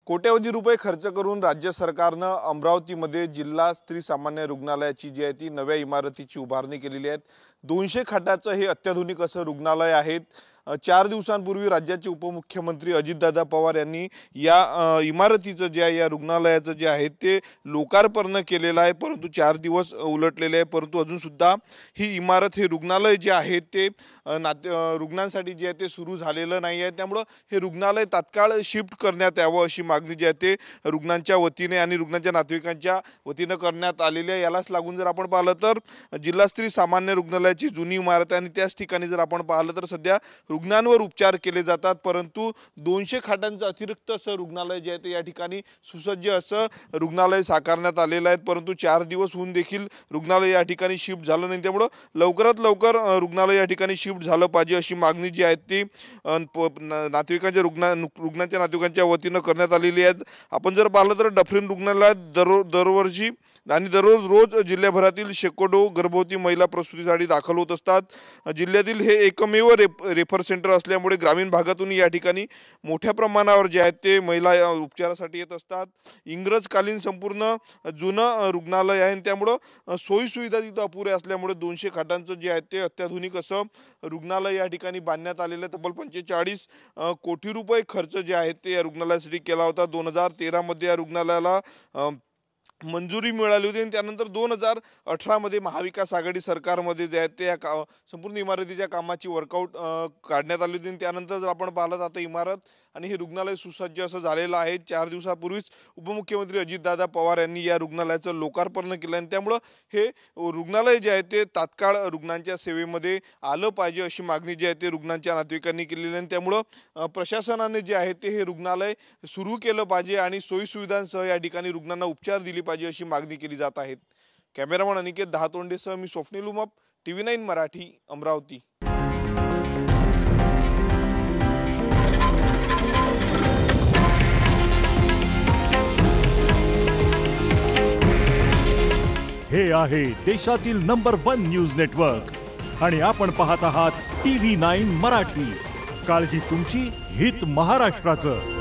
कोट्यवधी रुपये खर्च करून राज्य सरकारने अमरावतीमध्ये जिल्हा स्त्री सामान्य रुग्णालयाची जी आहे ती नव्या इमारतीची उभारणी केलेली आहे। 200 खाटाचं हे अत्याधुनिक असं रुग्णालय आहे। 4 दिवसांपूर्वी राज्याचे उपमुख्यमंत्री अजितदादा पवार यांनी या इमारतीचं जे आहे या रुग्णालयाचं जे आहे ते लोकार्पण केलेलं आहे, परंतु 4 दिवस उलटलेले आहे, परंतु अजून सुद्धा ही इमारत हे रुग्णालय जे आहे ते रुग्णांसाठी जे आहे ते सुरू झालेलं नाही आहे। त्यामुळे हे रुग्णालय तात्काळ शिफ्ट करण्यात यावं अशी मागणी जी आहे ते रुग्णांच्या वतीने आणि रुग्णांच्या नातेवाईकांच्या वतीने करण्यात आलेली आहे। यालाच लागून जर आपण पाहिलं तर जिल्हा स्त्री सामान्य रुग्णालयाची जुनी इमारत आहे आणि त्याच ठिकाणी जर आपण पाहिलं तर सध्या रुग्णांवर उपचार केले जातात, परंतु 200 खाटांचं अतिरिक्त असं रुग्णालय जे आहे ते या ठिकाणी सुसज्ज असं रुग्णालय साकारण्यात आलेलं आहे, परंतु 4 दिवस होऊन देखील रुग्णालय या ठिकाणी शिफ्ट झालं नाही। त्यामुळे लवकरात लवकर रुग्णालय या ठिकाणी शिफ्ट झालं पाहिजे अशी मागणी जी आहे ती नातेवाईकांच्या रुग्णांच्या नातेवाईकांच्या वतीने करण्यात आलेली आहे। आपण जर पाहिलं तर डफरीन रुग्णालयात दरवर्षी आणि रोज जिल्ह्याभरातील शेकडो गर्भवती महिला प्रसूतीसाठी दाखल होत असतात। जिल्ह्यातील हे एकमेव रेफर सेंटर असल्यामुळे ग्रामीण भागातून या ठिकाणी मोठ्या प्रमाणावर जे आहेत ते महिला उपचारासाठी येत असतात। इंग्रजकालीन संपूर्ण जुनं रुग्णालय आहे, त्यामुळे सोयी सुविधा तिथे अपुऱ्या असल्यामुळे 200 खाटांचं जे आहे ते अत्याधुनिक असं रुग्णालय या ठिकाणी बांधण्यात आलेलं आहे। तब्बल 45 कोटी रुपये खर्च जे आहे ते या रुग्णालयासाठी केला होता। 2013 मध्ये या रुग्णालयाला मंजुरी मिळाली होती आणि त्यानंतर 2018 मध्ये महाविकास आघाडी सरकारमध्ये जे आहे ते संपूर्ण इमारतीच्या कामाची वर्कआउट काढण्यात आली होती। त्यानंतर जर आपण पाहिलं आता इमारत आणि हे रुग्णालय सुसज्ज असं झालेलं आहे। 4 दिवसापूर्वीच उपमुख्यमंत्री अजितदादा पवार यांनी या रुग्णालयाचं लोकार्पण केलं आणि त्यामुळे हे रुग्णालय जे आहे ते तात्काळ रुग्णांच्या सेवेमध्ये आलं पाहिजे अशी मागणी जी आहे ते रुग्णांच्या नातेवाईकांनी केलेली आहे। त्यामुळे प्रशासनाने जे आहे ते हे रुग्णालय सुरू केलं पाहिजे आणि सोयी सुविधांसह या ठिकाणी रुग्णांना उपचार दिले पाहिजे अशी मागणी केली जात आहे। कॅमेरामन अनिकेत दहातोंडेसह मी स्वप्नील उमप, TV9 मराठी, अमरावती। हे आहे देशातील नंबर 1 न्यूज नेटवर्क आणि आपण पाहत आहात TV9 मराठी। काळजी तुमची, हित महाराष्ट्राचं।